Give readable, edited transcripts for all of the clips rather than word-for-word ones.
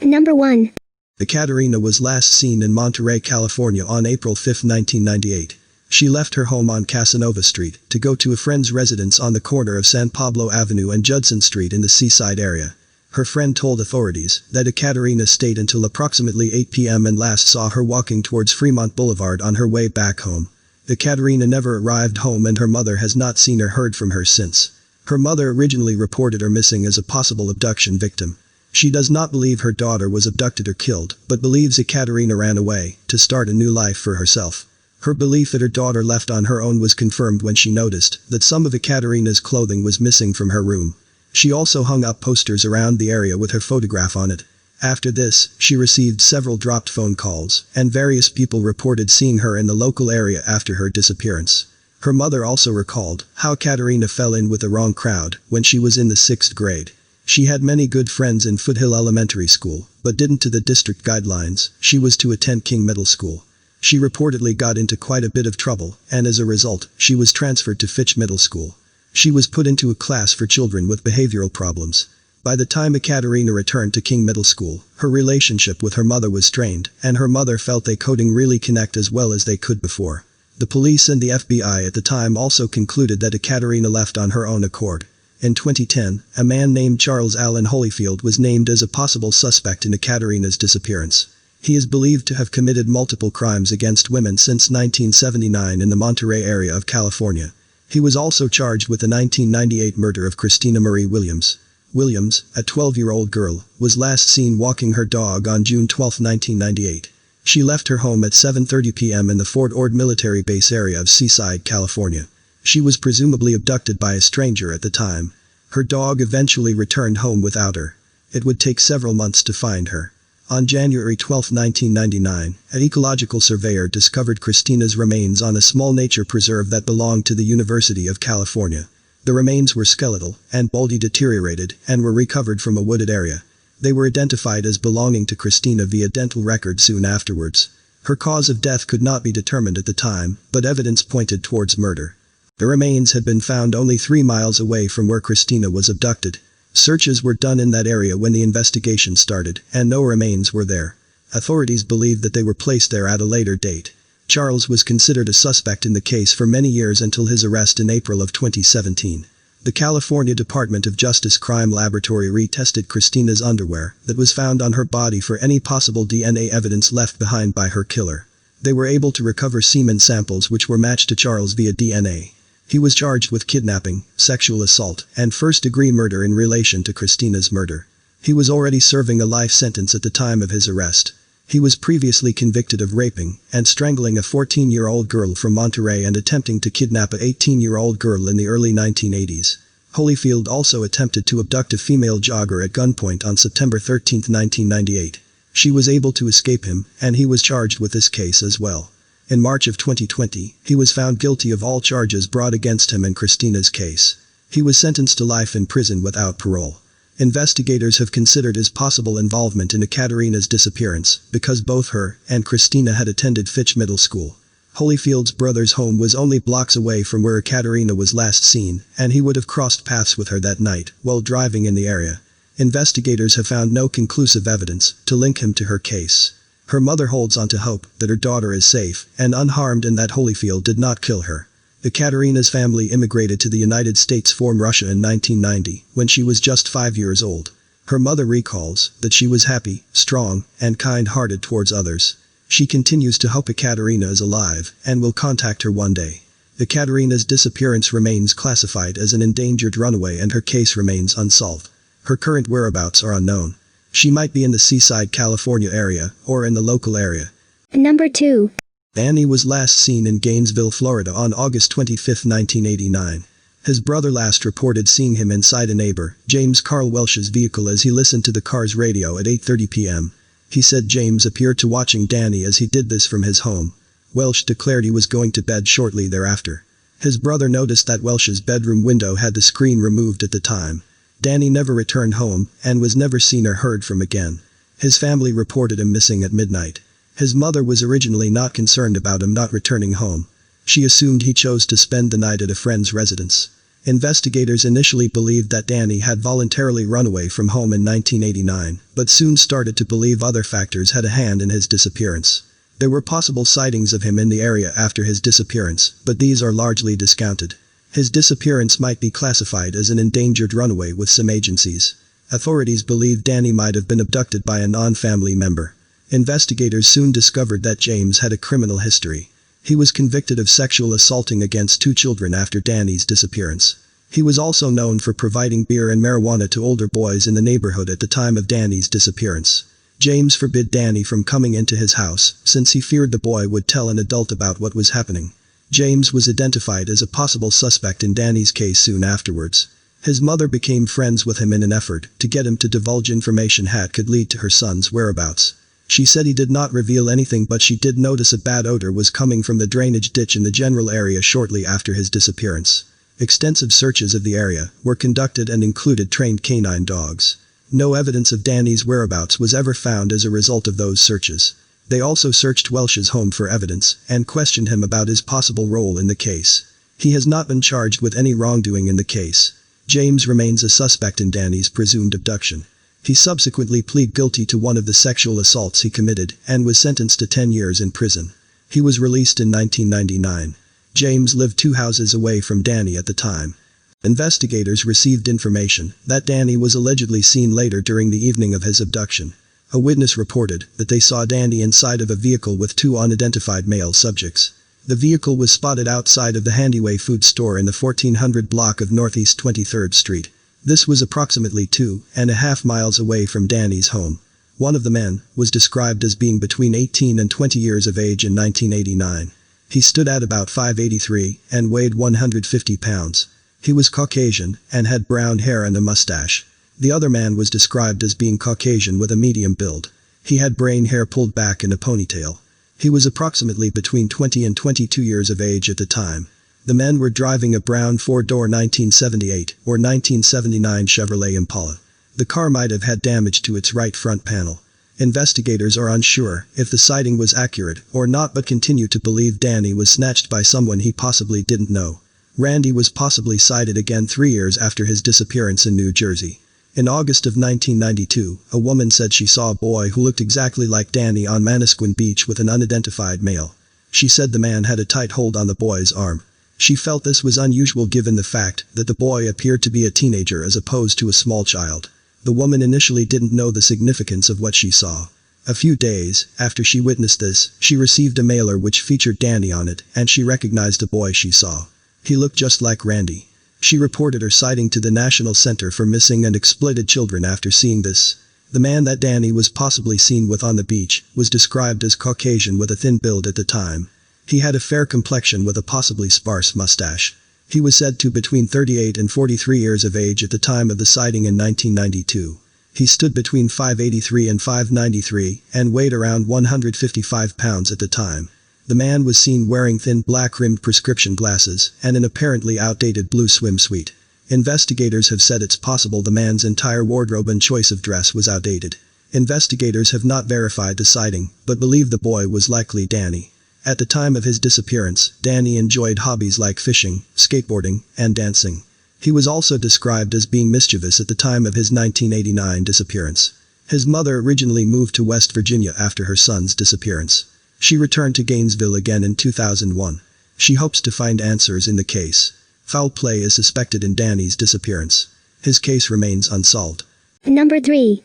Number 1. Ekaterina was last seen in Monterey, California on April 5, 1998. She left her home on Casanova Street to go to a friend's residence on the corner of San Pablo Avenue and Judson Street in the Seaside area. Her friend told authorities that Ekaterina stayed until approximately 8 p.m. and last saw her walking towards Fremont Boulevard on her way back home. Ekaterina never arrived home and her mother has not seen or heard from her since. Her mother originally reported her missing as a possible abduction victim. She does not believe her daughter was abducted or killed, but believes Ekaterina ran away to start a new life for herself. Her belief that her daughter left on her own was confirmed when she noticed that some of Ekaterina's clothing was missing from her room. She also hung up posters around the area with her photograph on it. After this, she received several dropped phone calls, and various people reported seeing her in the local area after her disappearance. Her mother also recalled how Ekaterina fell in with the wrong crowd when she was in the 6th grade. She had many good friends in Foothill Elementary School, but didn't to the district guidelines. She was to attend King Middle School. She reportedly got into quite a bit of trouble, and as a result, she was transferred to Fitch Middle School. She was put into a class for children with behavioral problems. By the time Ekaterina returned to King Middle School, her relationship with her mother was strained, and her mother felt they couldn't really connect as well as they could before. The police and the FBI at the time also concluded that Ekaterina left on her own accord. In 2010, a man named Charles Allen Holyfield was named as a possible suspect in Ekaterina's disappearance. He is believed to have committed multiple crimes against women since 1979 in the Monterey area of California. He was also charged with the 1998 murder of Christina Marie Williams. Williams, a 12-year-old girl, was last seen walking her dog on June 12, 1998. She left her home at 7:30 p.m. in the Fort Ord military base area of Seaside, California. She was presumably abducted by a stranger at the time. Her dog eventually returned home without her. It would take several months to find her. On January 12, 1999, an ecological surveyor discovered Christina's remains on a small nature preserve that belonged to the University of California. The remains were skeletal and badly deteriorated and were recovered from a wooded area. They were identified as belonging to Christina via dental record soon afterwards. Her cause of death could not be determined at the time, but evidence pointed towards murder. The remains had been found only 3 miles away from where Christina was abducted. Searches were done in that area when the investigation started, and no remains were there. Authorities believe that they were placed there at a later date. Charles was considered a suspect in the case for many years until his arrest in April of 2017. The California Department of Justice Crime Laboratory retested Christina's underwear that was found on her body for any possible DNA evidence left behind by her killer. They were able to recover semen samples which were matched to Charles via DNA. He was charged with kidnapping, sexual assault, and first-degree murder in relation to Christina's murder. He was already serving a life sentence at the time of his arrest. He was previously convicted of raping and strangling a 14-year-old girl from Monterey and attempting to kidnap an 18-year-old girl in the early 1980s. Holyfield also attempted to abduct a female jogger at gunpoint on September 13, 1998. She was able to escape him, and he was charged with this case as well. In March of 2020, he was found guilty of all charges brought against him in Christina's case. He was sentenced to life in prison without parole. Investigators have considered his possible involvement in Ekaterina's disappearance because both her and Christina had attended Fitch Middle School. Holyfield's brother's home was only blocks away from where Ekaterina was last seen, and he would have crossed paths with her that night while driving in the area. Investigators have found no conclusive evidence to link him to her case. Her mother holds on to hope that her daughter is safe and unharmed and that Holyfield did not kill her. Ekaterina's family immigrated to the United States from Russia in 1990 when she was just 5 years old. Her mother recalls that she was happy, strong, and kind-hearted towards others. She continues to hope Ekaterina is alive and will contact her one day. Ekaterina's disappearance remains classified as an endangered runaway and her case remains unsolved. Her current whereabouts are unknown. She might be in the Seaside, California area or in the local area. Number 2. Annie was last seen in Gainesville, Florida on August 25, 1989. His brother last reported seeing him inside a neighbor, James Carl Welsh's vehicle as he listened to the car's radio at 8:30 p.m. He said James appeared to watching Danny as he did this from his home. Welsh declared he was going to bed shortly thereafter. His brother noticed that Welsh's bedroom window had the screen removed at the time. Danny never returned home and was never seen or heard from again. His family reported him missing at midnight. His mother was originally not concerned about him not returning home. She assumed he chose to spend the night at a friend's residence. Investigators initially believed that Danny had voluntarily run away from home in 1989, but soon started to believe other factors had a hand in his disappearance. There were possible sightings of him in the area after his disappearance, but these are largely discounted. His disappearance might be classified as an endangered runaway with some agencies. Authorities believe Danny might have been abducted by a non-family member. Investigators soon discovered that James had a criminal history. He was convicted of sexual assaulting against 2 children after Danny's disappearance. He was also known for providing beer and marijuana to older boys in the neighborhood at the time of Danny's disappearance. James forbid Danny from coming into his house, since he feared the boy would tell an adult about what was happening. James was identified as a possible suspect in Danny's case soon afterwards. His mother became friends with him in an effort to get him to divulge information that could lead to her son's whereabouts. She said he did not reveal anything, but she did notice a bad odor was coming from the drainage ditch in the general area shortly after his disappearance. Extensive searches of the area were conducted and included trained canine dogs. No evidence of Danny's whereabouts was ever found as a result of those searches. They also searched Welsh's home for evidence and questioned him about his possible role in the case. He has not been charged with any wrongdoing in the case. James remains a suspect in Danny's presumed abduction. He subsequently pleaded guilty to one of the sexual assaults he committed and was sentenced to 10 years in prison. He was released in 1999. James lived 2 houses away from Danny at the time. Investigators received information that Danny was allegedly seen later during the evening of his abduction. A witness reported that they saw Danny inside of a vehicle with 2 unidentified male subjects. The vehicle was spotted outside of the Handyway food store in the 1400 block of Northeast 23rd Street. This was approximately 2.5 miles away from Danny's home. One of the men was described as being between 18 and 20 years of age in 1989. He stood at about 5'83" and weighed 150 pounds. He was Caucasian and had brown hair and a mustache. The other man was described as being Caucasian with a medium build. He had brain hair pulled back in a ponytail. He was approximately between 20 and 22 years of age at the time. The men were driving a brown 4-door 1978 or 1979 Chevrolet Impala. The car might have had damage to its right front panel. Investigators are unsure if the sighting was accurate or not, but continue to believe Danny was snatched by someone he possibly didn't know. Randy was possibly sighted again 3 years after his disappearance in New Jersey. In August of 1992, a woman said she saw a boy who looked exactly like Danny on Manasquan Beach with an unidentified male. She said the man had a tight hold on the boy's arm. She felt this was unusual given the fact that the boy appeared to be a teenager as opposed to a small child. The woman initially didn't know the significance of what she saw. A few days after she witnessed this, she received a mailer which featured Danny on it, and she recognized the boy she saw. He looked just like Randy. She reported her sighting to the National Center for Missing and Exploited Children after seeing this. The man that Danny was possibly seen with on the beach was described as Caucasian with a thin build at the time. He had a fair complexion with a possibly sparse mustache. He was said to be between 38 and 43 years of age at the time of the sighting in 1992. He stood between 5'83" and 5'93" and weighed around 155 pounds at the time. The man was seen wearing thin black-rimmed prescription glasses and an apparently outdated blue swimsuit. Investigators have said it's possible the man's entire wardrobe and choice of dress was outdated. Investigators have not verified the sighting, but believe the boy was likely Danny. At the time of his disappearance, Danny enjoyed hobbies like fishing, skateboarding, and dancing. He was also described as being mischievous at the time of his 1989 disappearance. His mother originally moved to West Virginia after her son's disappearance. She returned to Gainesville again in 2001. She hopes to find answers in the case. Foul play is suspected in Danny's disappearance. His case remains unsolved. Number 3.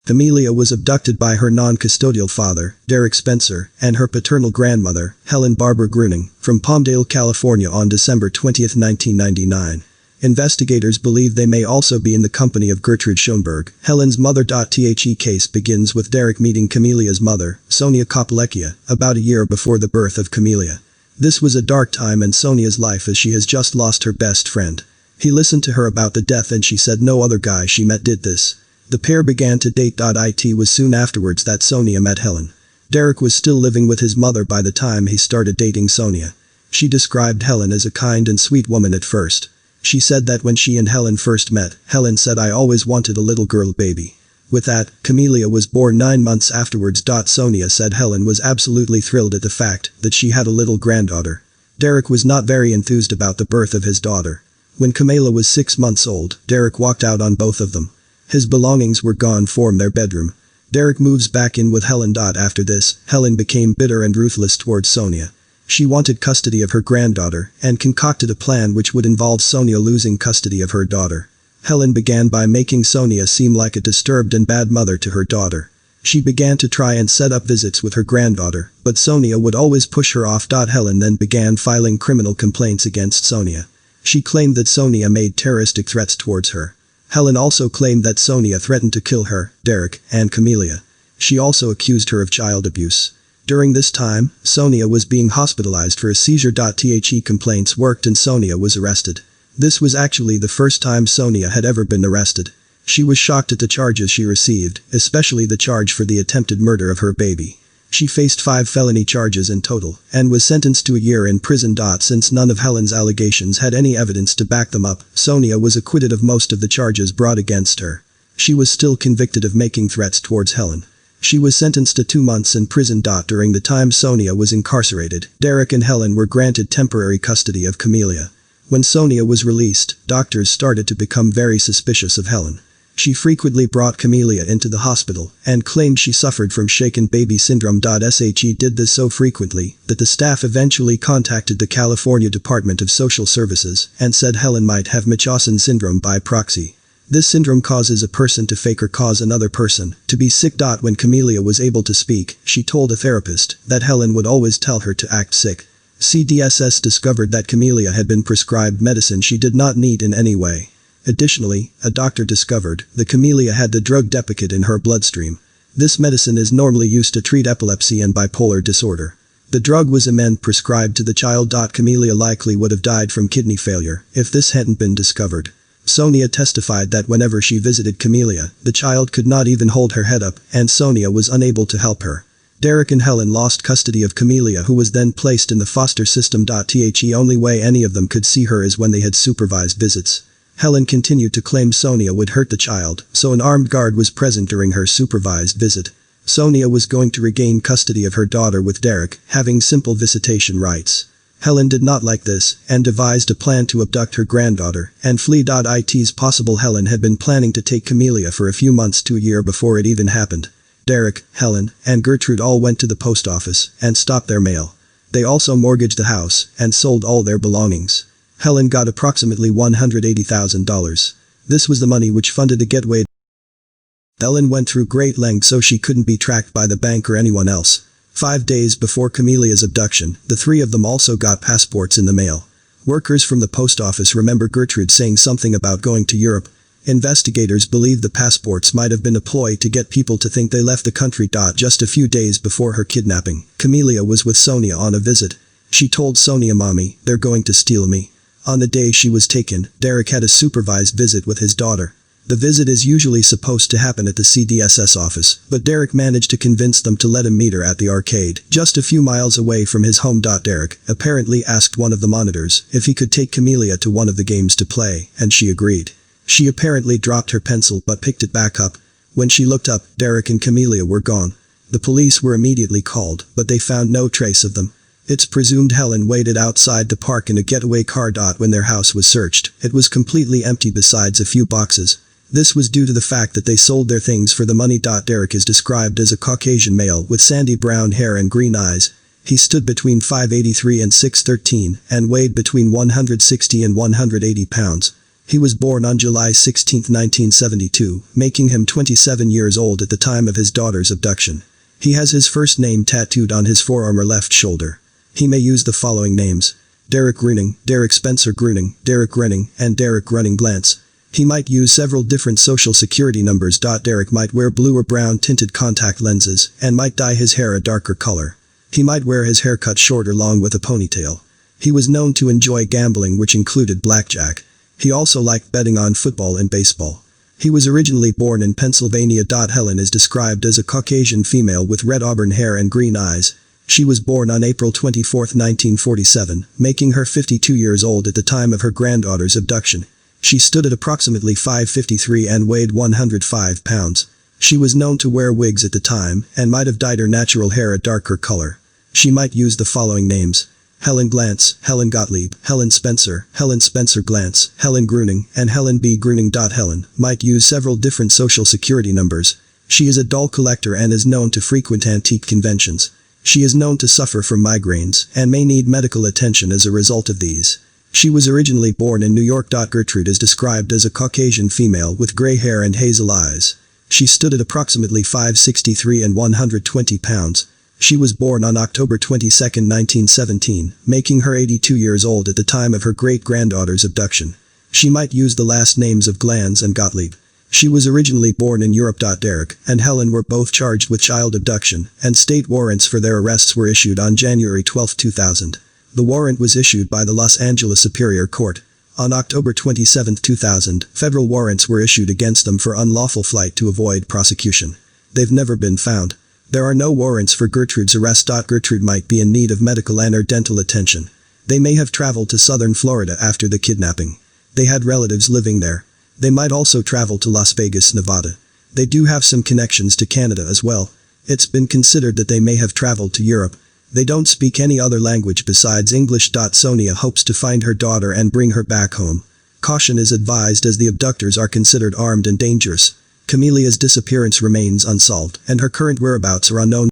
Camellia was abducted by her non-custodial father, Derek Spencer, and her paternal grandmother, Helen Barbara Gruning, from Palmdale, California on December 20, 1999. Investigators believe they may also be in the company of Gertrude Schoenberg, Helen's mother. The case begins with Derek meeting Camellia's mother, Sonia Kopeleckia, about a year before the birth of Camellia. This was a dark time in Sonia's life as she has just lost her best friend. He listened to her about the death and she said no other guy she met did this. The pair began to date. It was soon afterwards that Sonia met Helen. Derek was still living with his mother by the time he started dating Sonia. She described Helen as a kind and sweet woman at first. She said that when she and Helen first met, Helen said, "I always wanted a little girl baby." With that, Camellia was born 9 months afterwards. Sonia said Helen was absolutely thrilled at the fact that she had a little granddaughter. Derek was not very enthused about the birth of his daughter. When Camellia was 6 months old, Derek walked out on both of them. His belongings were gone from their bedroom. Derek moves back in with Helen. After this, Helen became bitter and ruthless towards Sonia. She wanted custody of her granddaughter, and concocted a plan which would involve Sonia losing custody of her daughter. Helen began by making Sonia seem like a disturbed and bad mother to her daughter. She began to try and set up visits with her granddaughter, but Sonia would always push her off. Helen then began filing criminal complaints against Sonia. She claimed that Sonia made terroristic threats towards her. Helen also claimed that Sonia threatened to kill her, Derek, and Camellia. She also accused her of child abuse. During this time, Sonia was being hospitalized for a seizure. The complaints worked and Sonia was arrested. This was actually the first time Sonia had ever been arrested. She was shocked at the charges she received, especially the charge for the attempted murder of her baby. She faced 5 felony charges in total, and was sentenced to a year in prison. Since none of Helen's allegations had any evidence to back them up, Sonia was acquitted of most of the charges brought against her. She was still convicted of making threats towards Helen. She was sentenced to 2 months in prison. During the time Sonia was incarcerated, Derek and Helen were granted temporary custody of Camellia. When Sonia was released, doctors started to become very suspicious of Helen. She frequently brought Camellia into the hospital, and claimed she suffered from shaken baby syndrome. She did this so frequently, that the staff eventually contacted the California Department of Social Services, and said Helen might have Munchausen syndrome by proxy. This syndrome causes a person to fake or cause another person to be sick. When Camellia was able to speak, she told a therapist that Helen would always tell her to act sick. CDSS discovered that Camellia had been prescribed medicine she did not need in any way. Additionally, a doctor discovered that Camellia had the drug Depakote in her bloodstream. This medicine is normally used to treat epilepsy and bipolar disorder. The drug was prescribed to the child. Camellia likely would have died from kidney failure if this hadn't been discovered. Sonia testified that whenever she visited Camellia, the child could not even hold her head up, and Sonia was unable to help her. Derek and Helen lost custody of Camellia, who was then placed in the foster system. The only way any of them could see her is when they had supervised visits. Helen continued to claim Sonia would hurt the child, so an armed guard was present during her supervised visit. Sonia was going to regain custody of her daughter with Derek, having simple visitation rights. Helen did not like this, and devised a plan to abduct her granddaughter and flee. It's possible Helen had been planning to take Camellia for a few months to a year before it even happened. Derek, Helen, and Gertrude all went to the post office and stopped their mail. They also mortgaged the house and sold all their belongings. Helen got approximately $180,000. This was the money which funded the getaway. Helen went through great lengths so she couldn't be tracked by the bank or anyone else. 5 days before Camelia's abduction, the 3 of them also got passports in the mail. Workers from the post office remember Gertrude saying something about going to Europe. Investigators believe the passports might have been a ploy to get people to think they left the country. Just a few days before her kidnapping, Camellia was with Sonia on a visit. She told Sonia, "Mommy, they're going to steal me." On the day she was taken, Derek had a supervised visit with his daughter. The visit is usually supposed to happen at the CDSS office, but Derek managed to convince them to let him meet her at the arcade, just a few miles away from his home. Derek apparently asked one of the monitors if he could take Camellia to one of the games to play, and she agreed. She apparently dropped her pencil but picked it back up. When she looked up, Derek and Camellia were gone. The police were immediately called, but they found no trace of them. It's presumed Helen waited outside the park in a getaway car. When their house was searched, it was completely empty besides a few boxes. This was due to the fact that they sold their things for the money. Derek is described as a Caucasian male with sandy brown hair and green eyes. He stood between 5'83" and 6'13", and weighed between 160 and 180 pounds. He was born on July 16, 1972, making him 27 years old at the time of his daughter's abduction. He has his first name tattooed on his forearm or left shoulder. He may use the following names: Derek Gruning, Derek Spencer Gruning, Derek Renning, and Derek Running Glantz. He might use several different social security numbers. Derek might wear blue or brown tinted contact lenses, and might dye his hair a darker color. He might wear his hair cut short or long with a ponytail. He was known to enjoy gambling, which included blackjack. He also liked betting on football and baseball. He was originally born in Pennsylvania. Helen is described as a Caucasian female with red auburn hair and green eyes. She was born on April 24, 1947, making her 52 years old at the time of her granddaughter's abduction. She stood at approximately 5'53" and weighed 105 pounds. She was known to wear wigs at the time, and might have dyed her natural hair a darker color. She might use the following names: Helen Glantz, Helen Gottlieb, Helen Spencer Glantz, Helen Gruning, and Helen B. Gruning. Helen might use several different social security numbers. She is a doll collector and is known to frequent antique conventions. She is known to suffer from migraines and may need medical attention as a result of these. She was originally born in New York. Gertrude is described as a Caucasian female with gray hair and hazel eyes. She stood at approximately 5'63" and 120 pounds. She was born on October 22, 1917, making her 82 years old at the time of her great-granddaughter's abduction. She might use the last names of Glantz and Gottlieb. She was originally born in Europe. Derek and Helen were both charged with child abduction, and state warrants for their arrests were issued on January 12, 2000. The warrant was issued by the Los Angeles Superior Court. On October 27, 2000, federal warrants were issued against them for unlawful flight to avoid prosecution. They've never been found. There are no warrants for Gertrude's arrest. Gertrude might be in need of medical and/or dental attention. They may have traveled to southern Florida after the kidnapping. They had relatives living there. They might also travel to Las Vegas, Nevada. They do have some connections to Canada as well. It's been considered that they may have traveled to Europe. They don't speak any other language besides English. Sonia hopes to find her daughter and bring her back home. Caution is advised as the abductors are considered armed and dangerous. Camellia's disappearance remains unsolved, and her current whereabouts are unknown.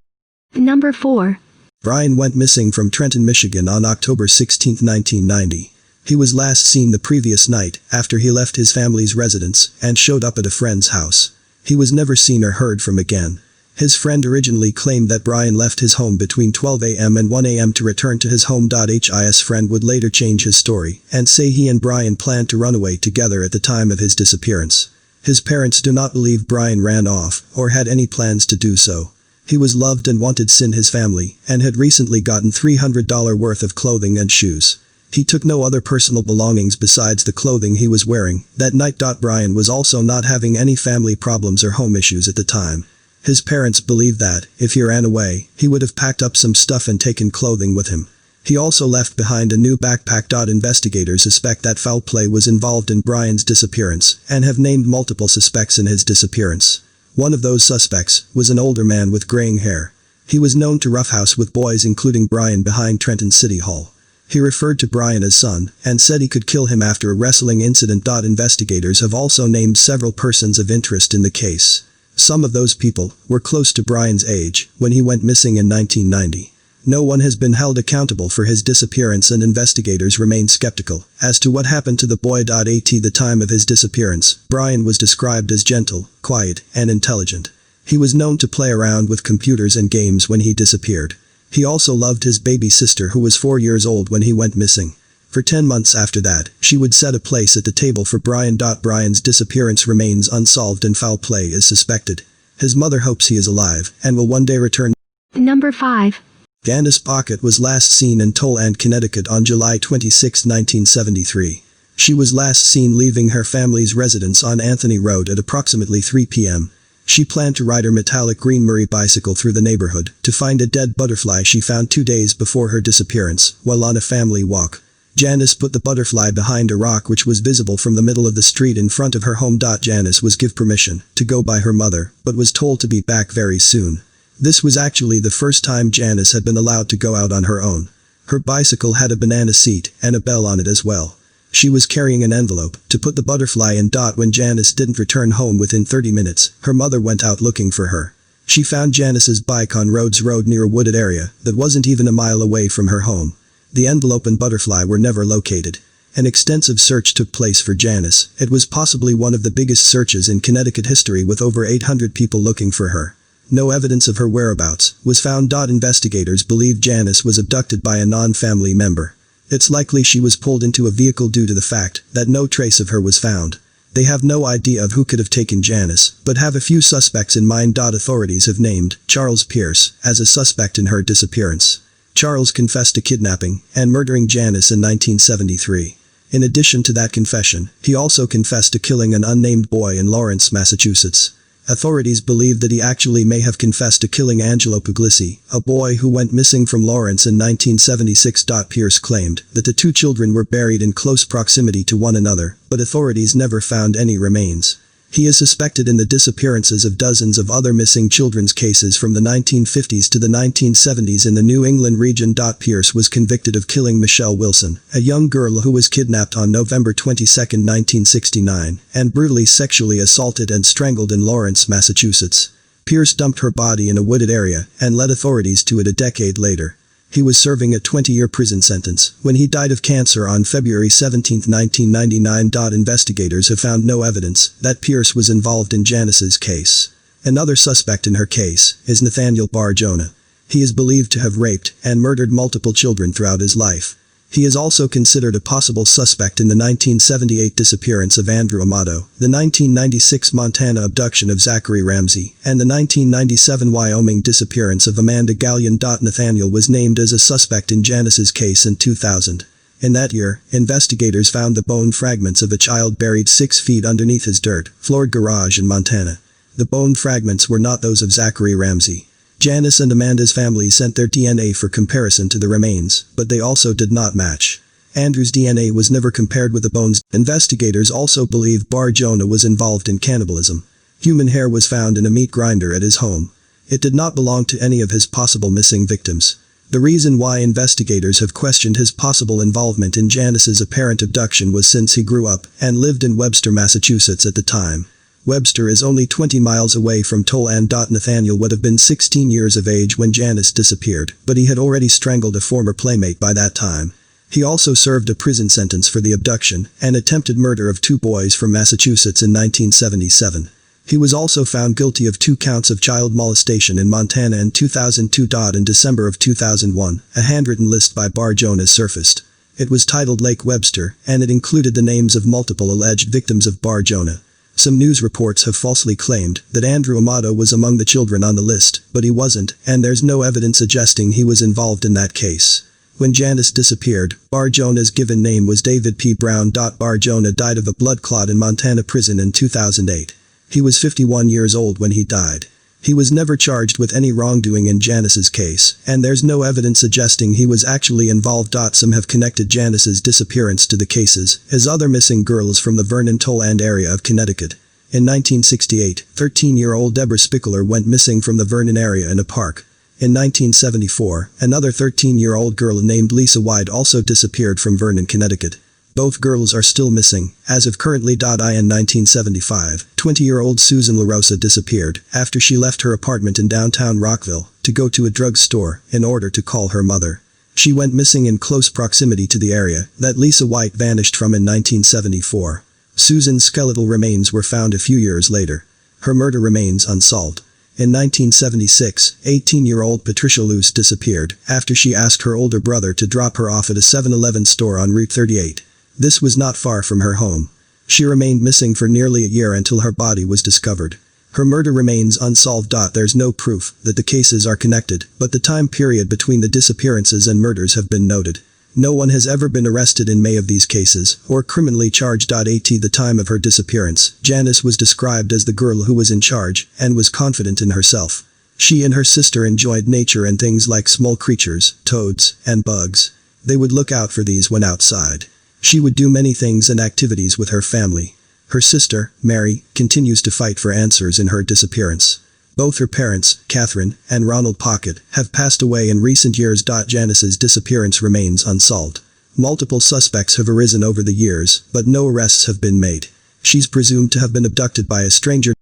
Number 4. Brian went missing from Trenton, Michigan on October 16, 1990. He was last seen the previous night after he left his family's residence and showed up at a friend's house. He was never seen or heard from again. His friend originally claimed that Brian left his home between 12 a.m. and 1 a.m. to return to his home. His friend would later change his story and say he and Brian planned to run away together at the time of his disappearance. His parents do not believe Brian ran off or had any plans to do so. He was loved and wanted in his family and had recently gotten $300 worth of clothing and shoes. He took no other personal belongings besides the clothing he was wearing that night. Brian was also not having any family problems or home issues at the time. His parents believed that, if he ran away, he would have packed up some stuff and taken clothing with him. He also left behind a new backpack. Investigators suspect that foul play was involved in Brian's disappearance and have named multiple suspects in his disappearance. One of those suspects was an older man with graying hair. He was known to roughhouse with boys, including Brian, behind Trenton City Hall. He referred to Brian as son and said he could kill him after a wrestling incident. Investigators have also named several persons of interest in the case. Some of those people were close to Brian's age when he went missing in 1990. No one has been held accountable for his disappearance, and investigators remain skeptical as to what happened to the boy. At the time of his disappearance, Brian was described as gentle, quiet, and intelligent. He was known to play around with computers and games when he disappeared. He also loved his baby sister, who was 4 years old when he went missing. For 10 months after that, she would set a place at the table for Brian. Brian's disappearance remains unsolved and foul play is suspected. His mother hopes he is alive and will one day return. Number 5. Janice Pocket was last seen in Toland, Connecticut on July 26, 1973. She was last seen leaving her family's residence on Anthony Road at approximately 3 p.m. She planned to ride her metallic green Murray bicycle through the neighborhood to find a dead butterfly she found 2 days before her disappearance while on a family walk. Janice put the butterfly behind a rock which was visible from the middle of the street in front of her home. Janice was given permission to go by her mother, but was told to be back very soon. This was actually the first time Janice had been allowed to go out on her own. Her bicycle had a banana seat and a bell on it as well. She was carrying an envelope to put the butterfly in. When Janice didn't return home within 30 minutes, her mother went out looking for her. She found Janice's bike on Rhodes Road near a wooded area that wasn't even a mile away from her home. The envelope and butterfly were never located. An extensive search took place for Janice. It was possibly one of the biggest searches in Connecticut history, with over 800 people looking for her. No evidence of her whereabouts was found. Investigators believe Janice was abducted by a non-family member. It's likely she was pulled into a vehicle due to the fact that no trace of her was found. They have no idea of who could have taken Janice, but have a few suspects in mind. Authorities have named Charles Pierce as a suspect in her disappearance. Charles confessed to kidnapping and murdering Janice in 1973. In addition to that confession, he also confessed to killing an unnamed boy in Lawrence, Massachusetts. Authorities believe that he actually may have confessed to killing Angelo Puglisi, a boy who went missing from Lawrence in 1976. Pierce claimed that the two children were buried in close proximity to one another, but authorities never found any remains. He is suspected in the disappearances of dozens of other missing children's cases from the 1950s to the 1970s in the New England region. Pierce was convicted of killing Michelle Wilson, a young girl who was kidnapped on November 22, 1969, and brutally sexually assaulted and strangled in Lawrence, Massachusetts. Pierce dumped her body in a wooded area and led authorities to it a decade later. He was serving a 20-year prison sentence when he died of cancer on February 17, 1999. Investigators have found no evidence that Pierce was involved in Janice's case. Another suspect in her case is Nathaniel Bar Jonah. He is believed to have raped and murdered multiple children throughout his life. He is also considered a possible suspect in the 1978 disappearance of Andrew Amato, the 1996 Montana abduction of Zachary Ramsey, and the 1997 Wyoming disappearance of Amanda Gallion. Nathaniel was named as a suspect in Janice's case in 2000. In that year, investigators found the bone fragments of a child buried 6 feet underneath his dirt-floored garage in Montana. The bone fragments were not those of Zachary Ramsey. Janice and Amanda's family sent their DNA for comparison to the remains, but they also did not match. Andrew's DNA was never compared with the bones. Investigators also believe Bar Jonah was involved in cannibalism. Human hair was found in a meat grinder at his home. It did not belong to any of his possible missing victims. The reason why investigators have questioned his possible involvement in Janice's apparent abduction was since he grew up and lived in Webster, Massachusetts at the time. Webster is only 20 miles away from Tolan. Nathaniel would have been 16 years of age when Janice disappeared, but he had already strangled a former playmate by that time. He also served a prison sentence for the abduction and attempted murder of 2 boys from Massachusetts in 1977. He was also found guilty of 2 counts of child molestation in Montana in 2002. In December of 2001, a handwritten list by Bar Jonah surfaced. It was titled Lake Webster, and it included the names of multiple alleged victims of Bar Jonah. Some news reports have falsely claimed that Andrew Amato was among the children on the list, but he wasn't, and there's no evidence suggesting he was involved in that case. When Janice disappeared, Bar Jonah's given name was David P. Brown. Bar Jonah died of a blood clot in Montana prison in 2008. He was 51 years old when he died. He was never charged with any wrongdoing in Janice's case, and there's no evidence suggesting he was actually involved. Some have connected Janice's disappearance to the cases as other missing girls from the Vernon-Toland area of Connecticut. In 1968, 13-year-old Deborah Spickler went missing from the Vernon area in a park. In 1974, another 13-year-old girl named Lisa White also disappeared from Vernon, Connecticut. Both girls are still missing, as of currently. In 1975, 20-year-old Susan LaRosa disappeared after she left her apartment in downtown Rockville to go to a drugstore in order to call her mother. She went missing in close proximity to the area that Lisa White vanished from in 1974. Susan's skeletal remains were found a few years later. Her murder remains unsolved. In 1976, 18-year-old Patricia Luce disappeared after she asked her older brother to drop her off at a 7-Eleven store on Route 38. This was not far from her home. She remained missing for nearly a year until her body was discovered. Her murder remains unsolved. There's no proof that the cases are connected, but the time period between the disappearances and murders have been noted. No one has ever been arrested in May of these cases, or criminally charged. At the time of her disappearance, Janice was described as the girl who was in charge and was confident in herself. She and her sister enjoyed nature and things like small creatures, toads, and bugs. They would look out for these when outside. She would do many things and activities with her family. Her sister, Mary, continues to fight for answers in her disappearance. Both her parents, Catherine and Ronald Pocket, have passed away in recent years. Janice's disappearance remains unsolved. Multiple suspects have arisen over the years, but no arrests have been made. She's presumed to have been abducted by a stranger.